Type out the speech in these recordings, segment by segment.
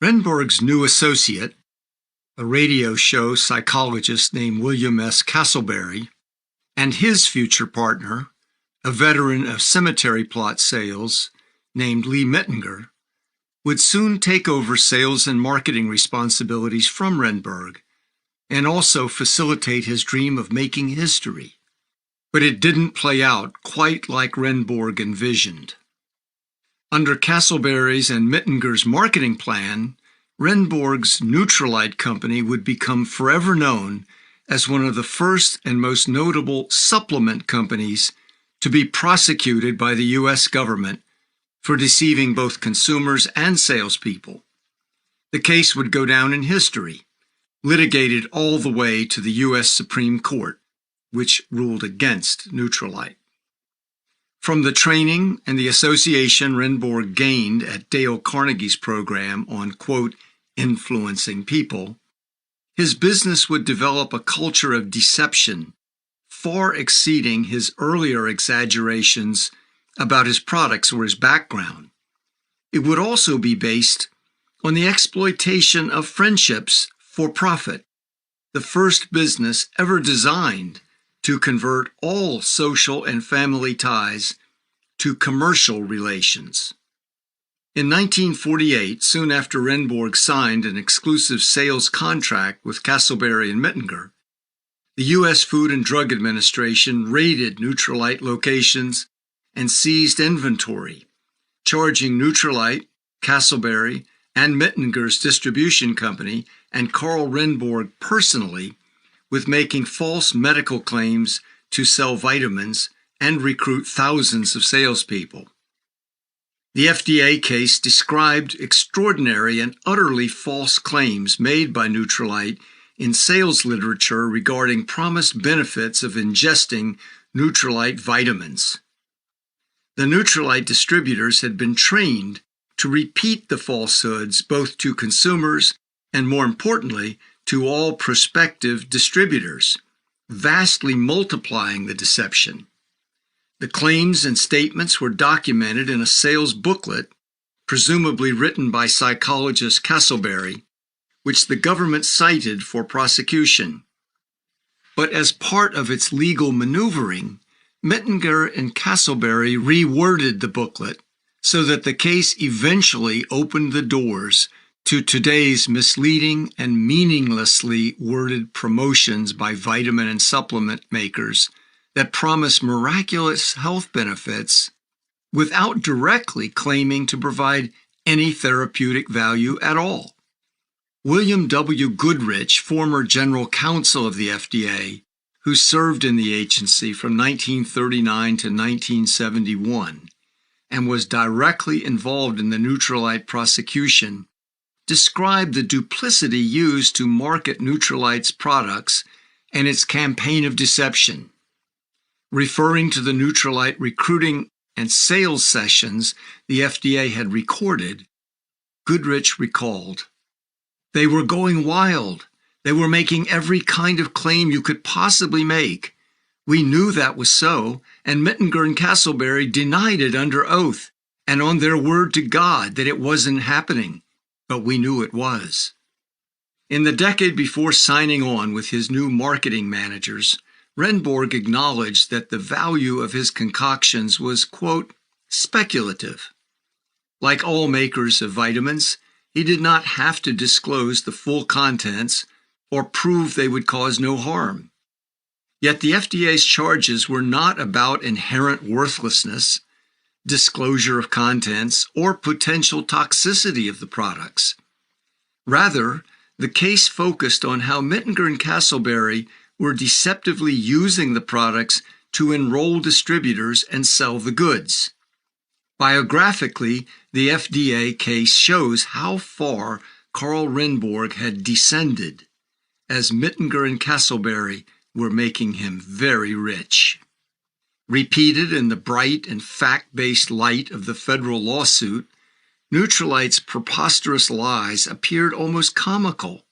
Renborg's new associate, a radio show psychologist named William S. Castleberry, and his future partner, a veteran of cemetery plot sales named Lee Mittinger, would soon take over sales and marketing responsibilities from Renborg and also facilitate his dream of making history. But it didn't play out quite like Renborg envisioned. Under Castleberry's and Mittinger's marketing plan, Renborg's Nutrilite company would become forever known as one of the first and most notable supplement companies to be prosecuted by the U.S. government for deceiving both consumers and salespeople. The case would go down in history, litigated all the way to the U.S. Supreme Court, which ruled against Nutrilite. From the training and the association Renborg gained at Dale Carnegie's program on, quote, influencing people, his business would develop a culture of deception far exceeding his earlier exaggerations about his products or his background. It would also be based on the exploitation of friendships for profit, the first business ever designed to convert all social and family ties to commercial relations. In 1948, soon after Renborg signed an exclusive sales contract with Castleberry and Mittinger, the U.S. Food and Drug Administration raided Nutrilite locations and seized inventory, charging Nutrilite, Castleberry, and Mittinger's distribution company and Carl Renborg personally with making false medical claims to sell vitamins and recruit thousands of salespeople. The FDA case described extraordinary and utterly false claims made by Nutrilite in sales literature regarding promised benefits of ingesting Nutrilite vitamins. The Nutrilite distributors had been trained to repeat the falsehoods both to consumers and, more importantly, to all prospective distributors, vastly multiplying the deception. The claims and statements were documented in a sales booklet, presumably written by psychologist Castleberry, which the government cited for prosecution. But as part of its legal maneuvering, Mittinger and Castleberry reworded the booklet so that the case eventually opened the doors to today's misleading and meaninglessly worded promotions by vitamin and supplement makers that promise miraculous health benefits without directly claiming to provide any therapeutic value at all. William W. Goodrich, former general counsel of the FDA, who served in the agency from 1939 to 1971 and was directly involved in the Nutrilite prosecution, described the duplicity used to market Nutrilite's products and its campaign of deception. Referring to the Nutrilite recruiting and sales sessions the FDA had recorded, Goodrich recalled, "They were going wild. They were making every kind of claim you could possibly make. We knew that was so, and Mittinger and Castleberry denied it under oath and on their word to God that it wasn't happening. But we knew it was." In the decade before signing on with his new marketing managers, Renborg acknowledged that the value of his concoctions was, quote, speculative. Like all makers of vitamins, he did not have to disclose the full contents or prove they would cause no harm. Yet the FDA's charges were not about inherent worthlessness, disclosure of contents, or potential toxicity of the products. Rather, the case focused on how Mittinger and Castleberry were deceptively using the products to enroll distributors and sell the goods. Biographically, the FDA case shows how far Carl Renborg had descended, as Mittinger and Castleberry were making him very rich. Repeated in the bright and fact-based light of the federal lawsuit, Nutrilite's preposterous lies appeared almost comical.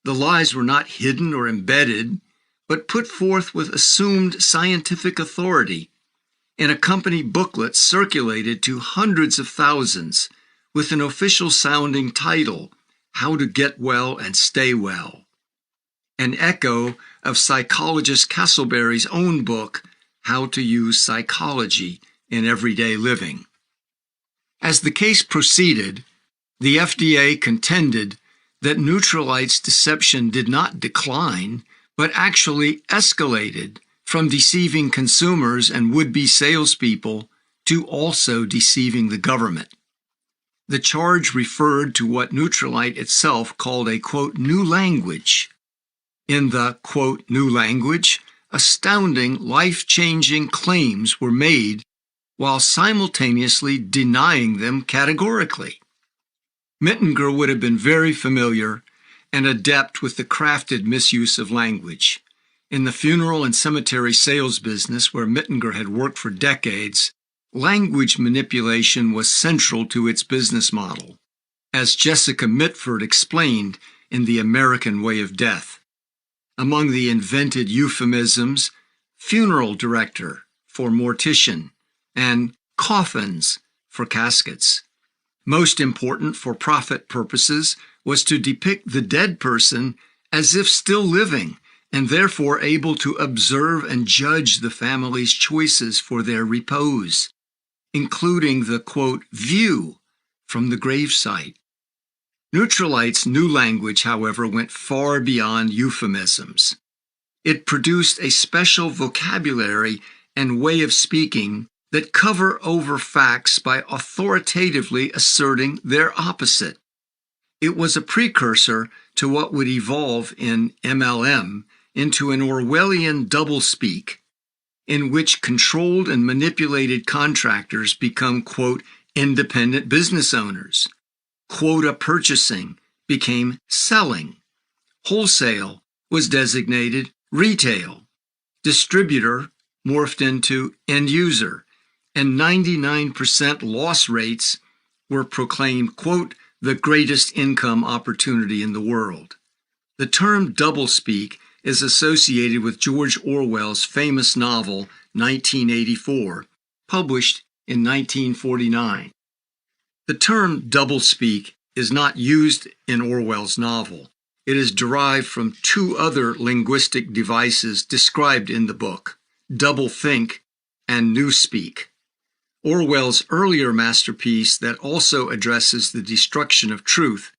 The lies were not hidden or embedded, but put forth with assumed scientific authority in a company booklet circulated to hundreds of thousands, with an official-sounding title, How to Get Well and Stay Well, an echo of psychologist Castleberry's own book, How to Use Psychology in Everyday Living. As the case proceeded, the FDA contended that Nutrilite's deception did not decline, but actually escalated from deceiving consumers and would-be salespeople to also deceiving the government. The charge referred to what Nutrilite itself called a, quote, new language. In the, quote, new language, astounding, life-changing claims were made while simultaneously denying them categorically. Mittinger would have been very familiar and adept with the crafted misuse of language. In the funeral and cemetery sales business, where Mittinger had worked for decades, language manipulation was central to its business model, as Jessica Mitford explained in The American Way of Death. Among the invented euphemisms, funeral director for mortician and coffins for caskets. Most important for profit purposes was to depict the dead person as if still living and therefore able to observe and judge the family's choices for their repose, including the, quote, view from the gravesite. Nutrilite's new language, however, went far beyond euphemisms. It produced a special vocabulary and way of speaking that cover over facts by authoritatively asserting their opposite. It was a precursor to what would evolve in MLM into an Orwellian doublespeak, in which controlled and manipulated contractors become, quote, independent business owners. Quota purchasing became selling. Wholesale was designated retail. Distributor morphed into end user. And 99% loss rates were proclaimed, quote, the greatest income opportunity in the world. The term doublespeak is associated with George Orwell's famous novel 1984, published in 1949. The term doublespeak is not used in Orwell's novel. It is derived from two other linguistic devices described in the book, doublethink and newspeak. Orwell's earlier masterpiece that also addresses the destruction of truth,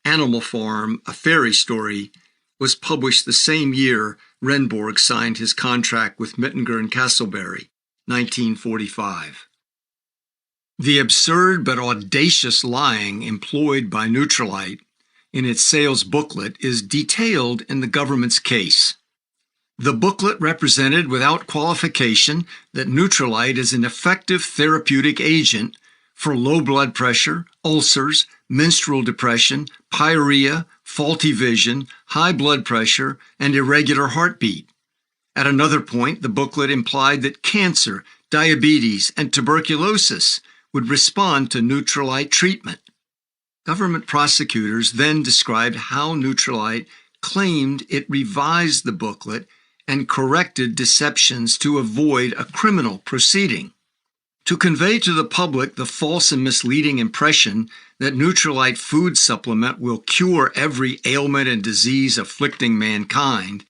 Animal Farm, A Fairy Story, was published the same year Renborg signed his contract with Mittinger and Castleberry, 1945. The absurd but audacious lying employed by Nutrilite in its sales booklet is detailed in the government's case. The booklet represented without qualification that Nutrilite is an effective therapeutic agent for low blood pressure, ulcers, menstrual depression, pyorrhea, faulty vision, high blood pressure, and irregular heartbeat. At another point, the booklet implied that cancer, diabetes, and tuberculosis would respond to Nutrilite treatment. Government prosecutors then described how Nutrilite claimed it revised the booklet and corrected deceptions to avoid a criminal proceeding. To convey to the public the false and misleading impression that Nutrilite food supplement will cure every ailment and disease afflicting mankind,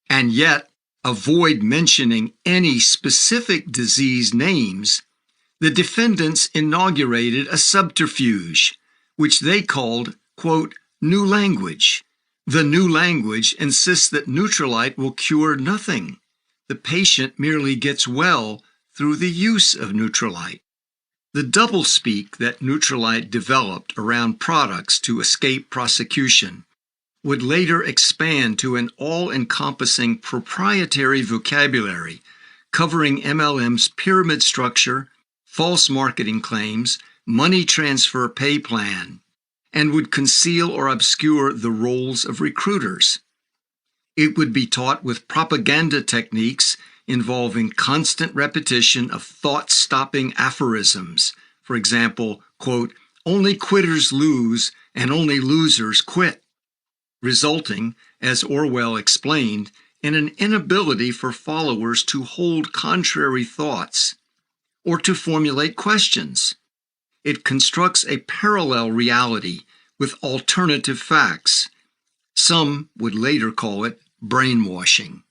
and yet avoid mentioning any specific disease names, the defendants inaugurated a subterfuge, which they called, quote, new language. The new language insists that Nutrilite will cure nothing. The patient merely gets well through the use of Nutrilite. The doublespeak that Nutrilite developed around products to escape prosecution would later expand to an all-encompassing proprietary vocabulary covering MLM's pyramid structure, false marketing claims, money transfer pay plan, and would conceal or obscure the roles of recruiters. It would be taught with propaganda techniques involving constant repetition of thought-stopping aphorisms. For example, quote, only quitters lose and only losers quit, resulting, as Orwell explained, in an inability for followers to hold contrary thoughts or to formulate questions. it constructs a parallel reality with alternative facts. Some would later call it brainwashing.